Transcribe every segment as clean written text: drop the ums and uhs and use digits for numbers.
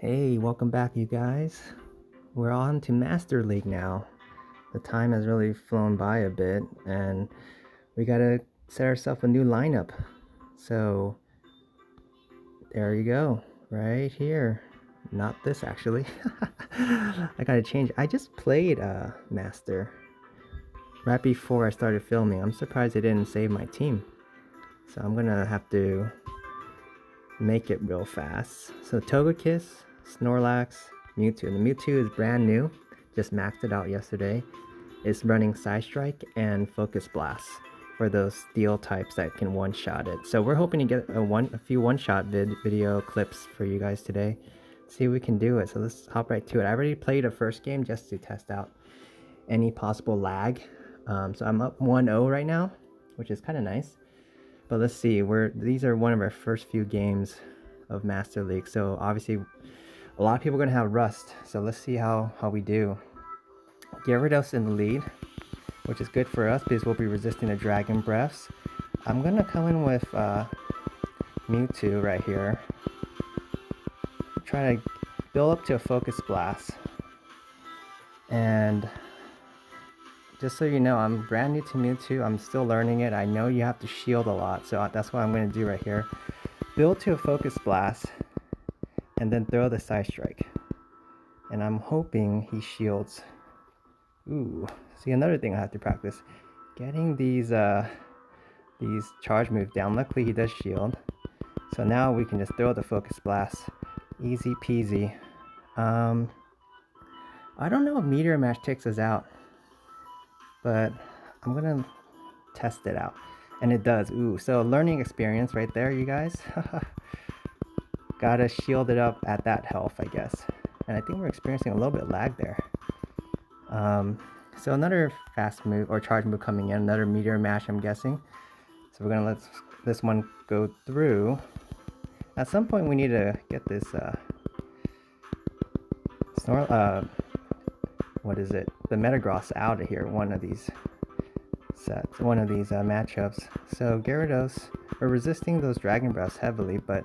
Hey, welcome back, you guys. We're on to Master League now. The time has really flown by a bit, and we gotta set ourselves a new lineup. So, there you go, right here. Not this, actually. I gotta change. I just played Master right before I started filming. I'm surprised it didn't save my team. So, I'm gonna have to make it real fast. So, Togekiss, Snorlax, Mewtwo. The Mewtwo is brand new, just maxed it out yesterday. It's running Psystrike and Focus Blast for those steel types that can one-shot it. So we're hoping to get a few one-shot video clips for you guys today. See if we can do it. So let's hop right to it. I already played a first game just to test out any possible lag. So I'm up 1-0 right now, which is kind of nice. But let's see. These are one of our first few games of Master League. So obviously, a lot of people are gonna have Rust. So let's see how we do. Gyarados in the lead, which is good for us because we'll be resisting the Dragon Breaths. I'm gonna come in with Mewtwo right here. Try to build up to a Focus Blast. And just so you know, I'm brand new to Mewtwo. I'm still learning it. I know you have to shield a lot, so that's what I'm gonna do right here. Build to a Focus Blast, and then throw the Psystrike. And I'm hoping he shields. Ooh, see, another thing I have to practice. Getting these charge moves down. Luckily he does shield. So now we can just throw the Focus Blast. Easy peasy. I don't know if Meteor Mash takes us out, but I'm gonna test it out. And it does. Ooh, so learning experience right there, you guys. Gotta shield it up at that health, I guess. And I think we're experiencing a little bit of lag there. So another fast move or charge move coming in, another Meteor Mash, I'm guessing. So we're gonna let this one go through. At some point we need to get this what is it? The Metagross out of here, one of these sets, one of these matchups. So Gyarados, we're resisting those Dragon Breaths heavily, but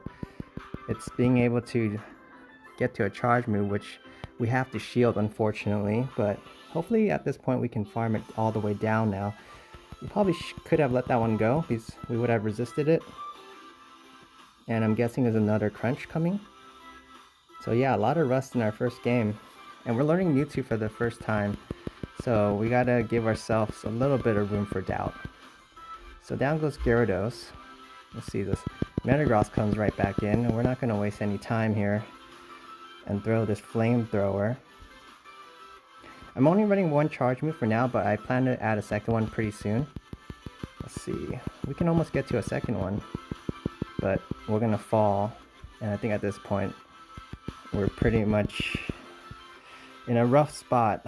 it's being able to get to a charge move, which we have to shield, unfortunately, but hopefully at this point we can farm it all the way down now. We probably could have let that one go because we would have resisted it. And I'm guessing there's another crunch coming. So yeah, a lot of rust in our first game. And we're learning Mewtwo for the first time. So we gotta give ourselves a little bit of room for doubt. So down goes Gyarados. Let's see, this Metagross comes right back in, and we're not gonna waste any time here and throw this Flamethrower. I'm only running one charge move for now, but I plan to add a second one pretty soon. Let's see. We can almost get to a second one, but we're gonna fall. And I think at this point, we're pretty much in a rough spot.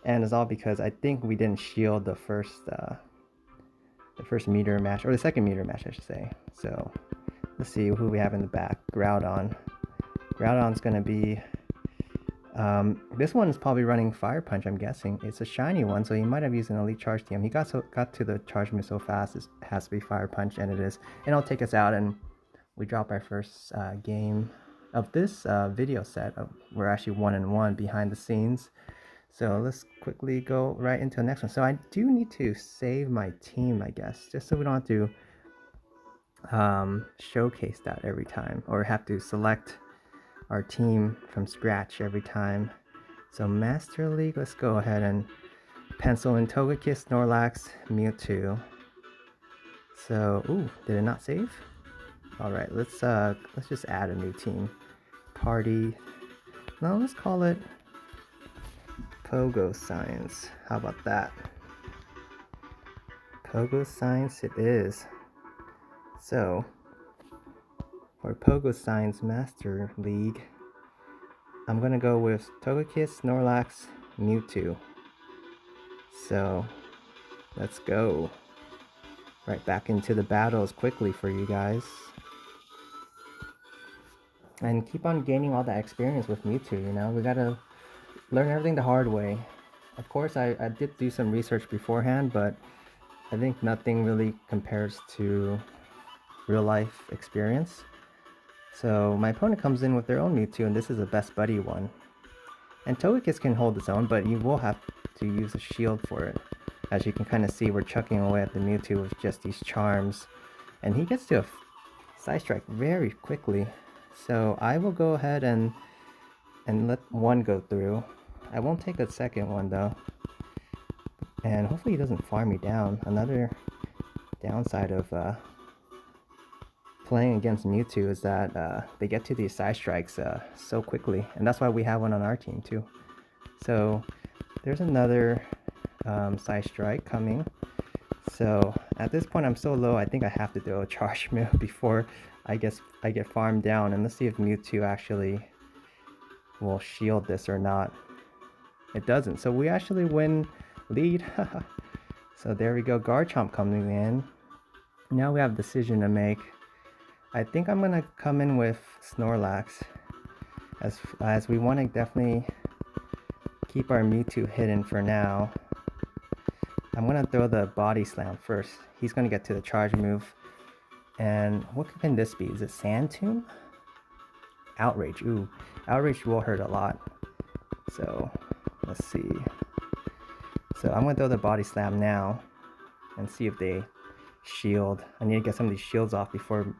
And it's all because I think we didn't shield the first Meteor Mash, or the second Meteor Mash, I should say. So let's see who we have in the back. Groudon. Groudon's gonna be this one is probably running Fire Punch, I'm guessing. It's a shiny one, so he might have used an Elite Charge TM. He got to the charge move so fast, it has to be Fire Punch, and it is. And it'll take us out, and we drop our first game of this video set. We're actually 1-1 behind the scenes. So let's quickly go right into the next one. So I do need to save my team, I guess, just so we don't have to showcase that every time, or have to select our team from scratch every time. So Master League, let's go ahead and pencil in Togekiss, Snorlax, Mewtwo. So, ooh, did it not save? All right, let's just add a new team. Party. No, let's call it Pogo Science. How about that? Pogo Science it is. So for Pogo Science Master League, I'm gonna go with Togekiss, Snorlax, Mewtwo. So let's go right back into the battles quickly for you guys. And keep on gaining all that experience with Mewtwo, you know? We gotta learn everything the hard way. Of course, I did do some research beforehand, but I think nothing really compares to real life experience. So my opponent comes in with their own Mewtwo, and this is a best buddy one. And Togekiss can hold its own, but you will have to use a shield for it. As you can kind of see, we're chucking away at the Mewtwo with just these charms. And he gets to a Psystrike very quickly. So I will go ahead and let one go through. I won't take a second one though. And hopefully he doesn't farm me down. Another downside of playing against Mewtwo is that they get to these Psystrikes so quickly. And that's why we have one on our team too. So there's another Psystrike coming. So at this point I'm so low, I think I have to throw a charge move before I get farmed down. And let's see if Mewtwo actually will shield this or not. It doesn't. So we actually win lead. So there we go. Garchomp coming in. Now we have a decision to make. I think I'm gonna come in with Snorlax, as we want to definitely keep our Mewtwo hidden for now. I'm gonna throw the Body Slam first. He's gonna get to the charge move. And what can this be? Is it Sand Tomb? Outrage. Ooh, Outrage will hurt a lot. So let's see. So I'm gonna throw the Body Slam now and see if they shield. I need to get some of these shields off before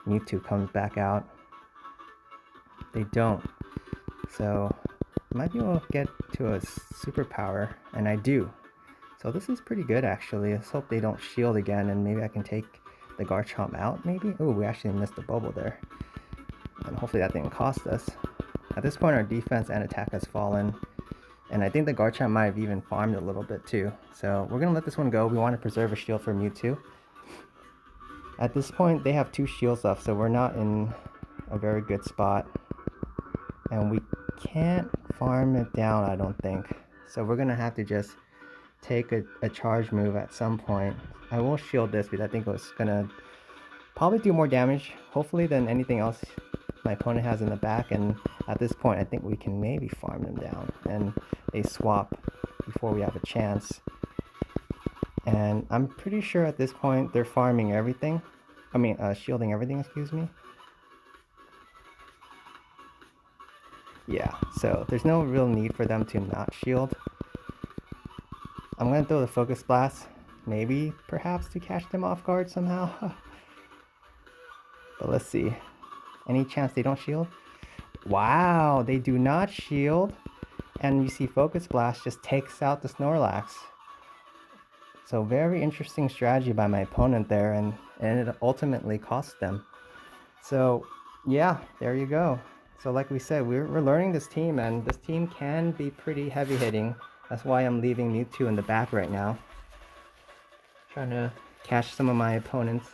Mewtwo comes back out. They don't. So I might be able to get to a Superpower, and I do. So this is pretty good actually. Let's hope they don't shield again, and maybe I can take the Garchomp out maybe? Oh, we actually missed the bubble there. And hopefully that didn't cost us. At this point our defense and attack has fallen. And I think the Garchomp might have even farmed a little bit too. So we're going to let this one go. We want to preserve a shield for Mewtwo. At this point they have 2 shields left, so we're not in a very good spot. And we can't farm it down, I don't think. So we're going to have to just take a charge move at some point. I will shield this because I think it's going to probably do more damage, hopefully, than anything else my opponent has in the back. And at this point I think we can maybe farm them down, and they swap before we have a chance. And I'm pretty sure at this point they're farming everything. I mean shielding everything, excuse me. Yeah, so there's no real need for them to not shield. I'm going to throw the Focus Blast, maybe perhaps to catch them off guard somehow. But let's see. Any chance they don't shield? Wow, they do not shield. And you see Focus Blast just takes out the Snorlax. So very interesting strategy by my opponent there, and it ultimately cost them. So yeah, there you go. So like we said, we're learning this team, and this team can be pretty heavy hitting. That's why I'm leaving Mewtwo in the back right now. Trying to catch some of my opponents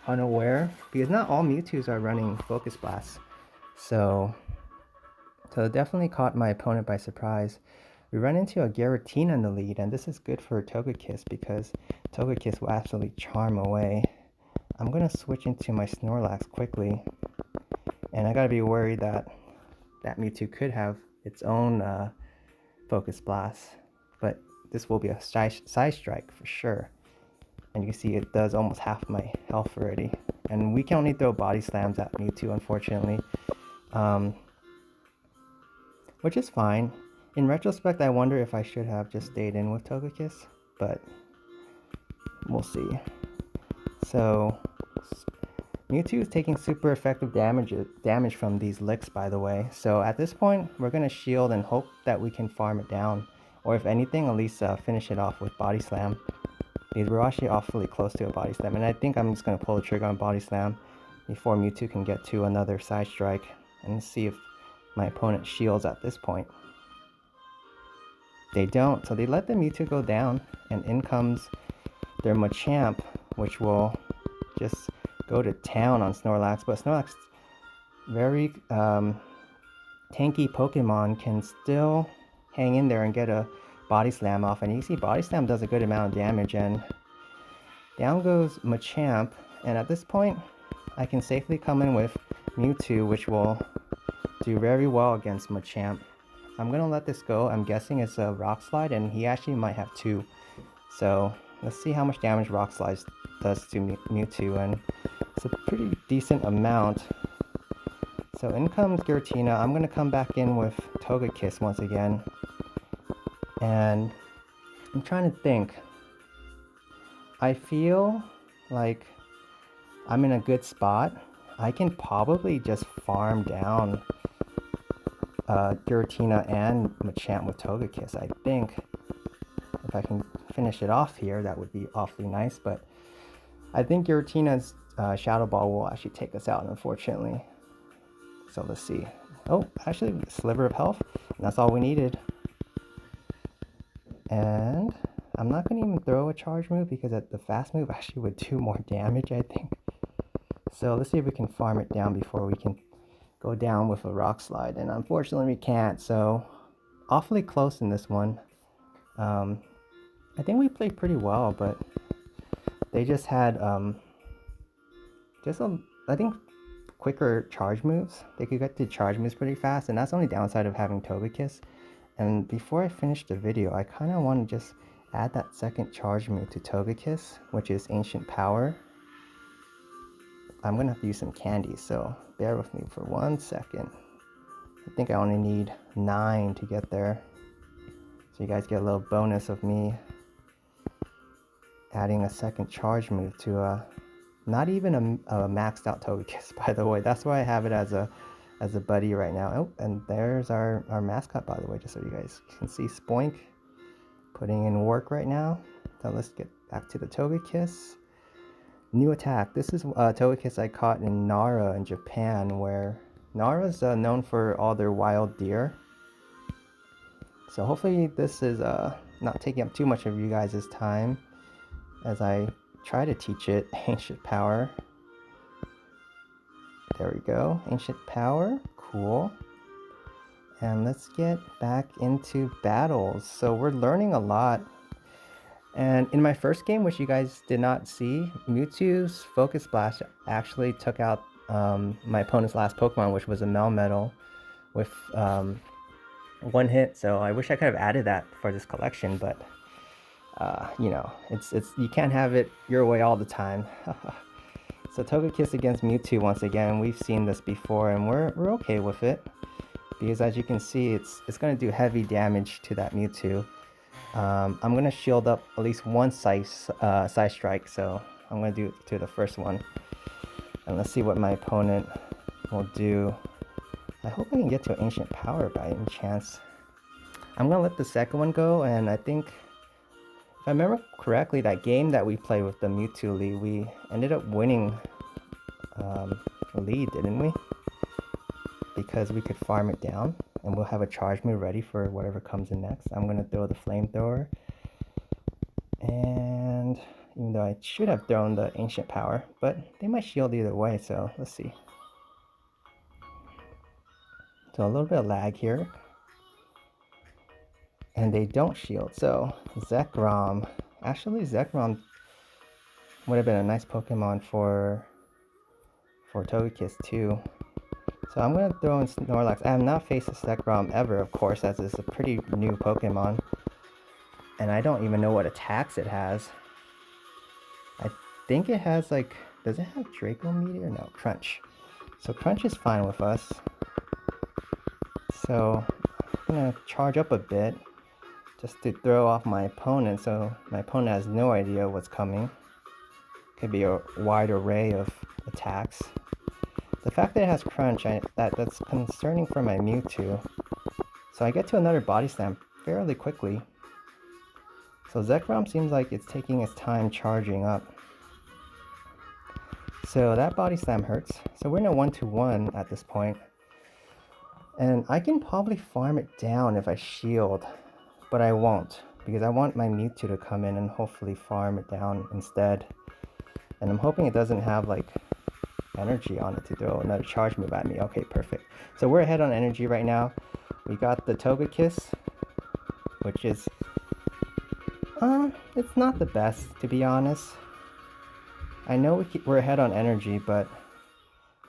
unaware, because not all Mewtwo's are running Focus Blasts. So it definitely caught my opponent by surprise. We run into a Giratina in the lead, and this is good for Togekiss because Togekiss will absolutely charm away. I'm going to switch into my Snorlax quickly, and I got to be worried that Mewtwo could have its own Focus Blast, but this will be a Psystrike for sure. And you can see it does almost half my health already. And we can only throw Body Slams at Mewtwo, unfortunately. Which is fine. In retrospect, I wonder if I should have just stayed in with Togekiss, but we'll see. So Mewtwo is taking super effective damage from these licks, by the way. So at this point, we're going to shield and hope that we can farm it down. Or if anything, at least finish it off with Body Slam. Because we're actually awfully close to a Body Slam. And I think I'm just going to pull the trigger on Body Slam before Mewtwo can get to another Psystrike. And see if my opponent shields at this point. They don't. So they let the Mewtwo go down. And in comes their Machamp, which will just go to town on Snorlax. But Snorlax, very tanky Pokemon, can still hang in there and get a Body Slam off. And you see Body Slam does a good amount of damage, and down goes Machamp. And at this point I can safely come in with Mewtwo, which will do very well against Machamp. I'm gonna let this go. I'm guessing it's a Rock Slide, and he actually might have 2. So let's see how much damage Rock Slide does to Mewtwo, and it's a pretty decent amount. So in comes Giratina. I'm going to come back in with Togekiss once again. And I'm trying to think. I feel like I'm in a good spot. I can probably just farm down Giratina and Machamp with Togekiss. I think if I can finish it off here, that would be awfully nice. But I think Giratina's Shadow Ball will actually take us out, unfortunately. So let's see. Oh, actually, a sliver of health. And that's all we needed. And I'm not going to even throw a charge move because the fast move actually would do more damage, I think. So let's see if we can farm it down before we can go down with a rock slide. And unfortunately we can't, so awfully close in this one. I think we played pretty well, but they just had I think quicker charge moves. They could get to charge moves pretty fast, and that's the only downside of having Togekiss. And before I finish the video, I kind of want to just add that second charge move to Togekiss, which is Ancient Power. I'm gonna have to use some candy, so bear with me for 1 second. I think I only need 9 to get there. So you guys get a little bonus of me adding a second charge move to not even a maxed out Togekiss, by the way. That's why I have it as a buddy right now. Oh, and there's our mascot, by the way, just so you guys can see. Spoink putting in work right now. So let's get back to the Togekiss. New attack. This is Togekiss I caught in Nara in Japan, where Nara's known for all their wild deer. So hopefully this is not taking up too much of you guys' time as I try to teach it Ancient Power. There we go. Ancient Power. Cool. And let's get back into battles. So we're learning a lot. And in my first game, which you guys did not see, Mewtwo's Focus Blast actually took out my opponent's last Pokemon, which was a Melmetal, with 1 hit. So I wish I could have added that for this collection, but you know, it's you can't have it your way all the time. So Togekiss against Mewtwo once again. We've seen this before, and we're okay with it because, as you can see, it's going to do heavy damage to that Mewtwo. I'm going to shield up at least one Psystrike, so I'm going to do it to the first one. And let's see what my opponent will do. I hope I can get to Ancient Power by any chance. I'm going to let the second one go, and I think, if I remember correctly, that game that we played with the Mewtwo lead, we ended up winning the lead, didn't we? Because we could farm it down. And we'll have a charge move ready for whatever comes in next. I'm going to throw the Flamethrower. And even though I should have thrown the Ancient Power, but they might shield either way, so let's see. So a little bit of lag here. And they don't shield, so Zekrom. Actually, Zekrom would have been a nice Pokemon for Togekiss too. So I'm going to throw in Snorlax. I have not faced a Zekrom ever, of course, as it's a pretty new Pokemon. And I don't even know what attacks it has. I think it has, like, does it have Draco Meteor? No, Crunch. So Crunch is fine with us. So I'm going to charge up a bit just to throw off my opponent, so my opponent has no idea what's coming. Could be a wide array of attacks. The fact that it has Crunch, that's concerning for my Mewtwo. So I get to another Body Slam fairly quickly. So Zekrom seems like it's taking its time charging up. So that Body Slam hurts. So we're in a 1-1 at this point. And I can probably farm it down if I shield, but I won't, because I want my Mewtwo to come in and hopefully farm it down instead. And I'm hoping it doesn't have, like, energy on it to throw another charge move at me. Okay, perfect. So we're ahead on energy right now. We got the Togekiss, which is it's not the best, to be honest. I know we're ahead on energy, but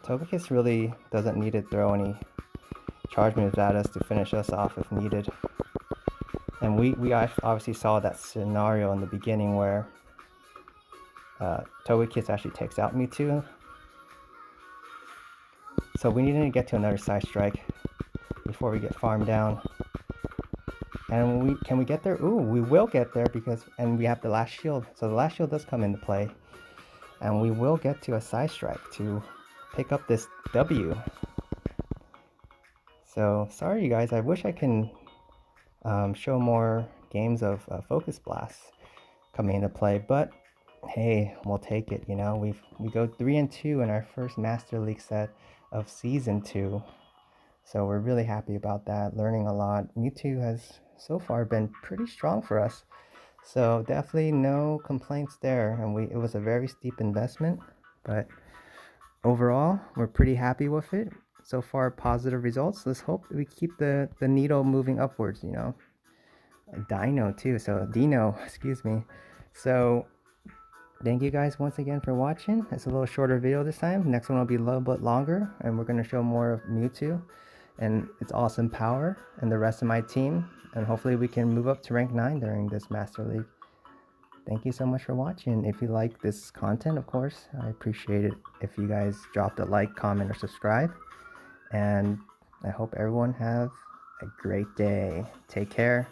Togekiss really doesn't need to throw any charge moves at us to finish us off if needed. And we obviously saw that scenario in the beginning where Togekiss actually takes out Mewtwo. So we need to get to another Psystrike before we get farmed down. And can we get there? Ooh, we will get there and we have the last shield. So the last shield does come into play. And we will get to a Psystrike to pick up this W. So sorry you guys, I wish I can show more games of Focus Blasts coming into play, but hey, we'll take it. You know, we go 3-2 in our first Master League set of Season 2. So we're really happy about that, learning a lot. Mewtwo has so far been pretty strong for us. So definitely no complaints there. And it was a very steep investment, but overall, we're pretty happy with it. So far, positive results. Let's hope we keep the needle moving upwards, you know. Dino, excuse me. So thank you guys once again for watching. It's a little shorter video this time. Next one will be a little bit longer, and we're going to show more of Mewtwo and its awesome power and the rest of my team. And hopefully we can move up to rank 9 during this Master League. Thank you so much for watching. If you like this content, of course, I appreciate it if you guys drop a like, comment, or subscribe. And I hope everyone have a great day. Take care.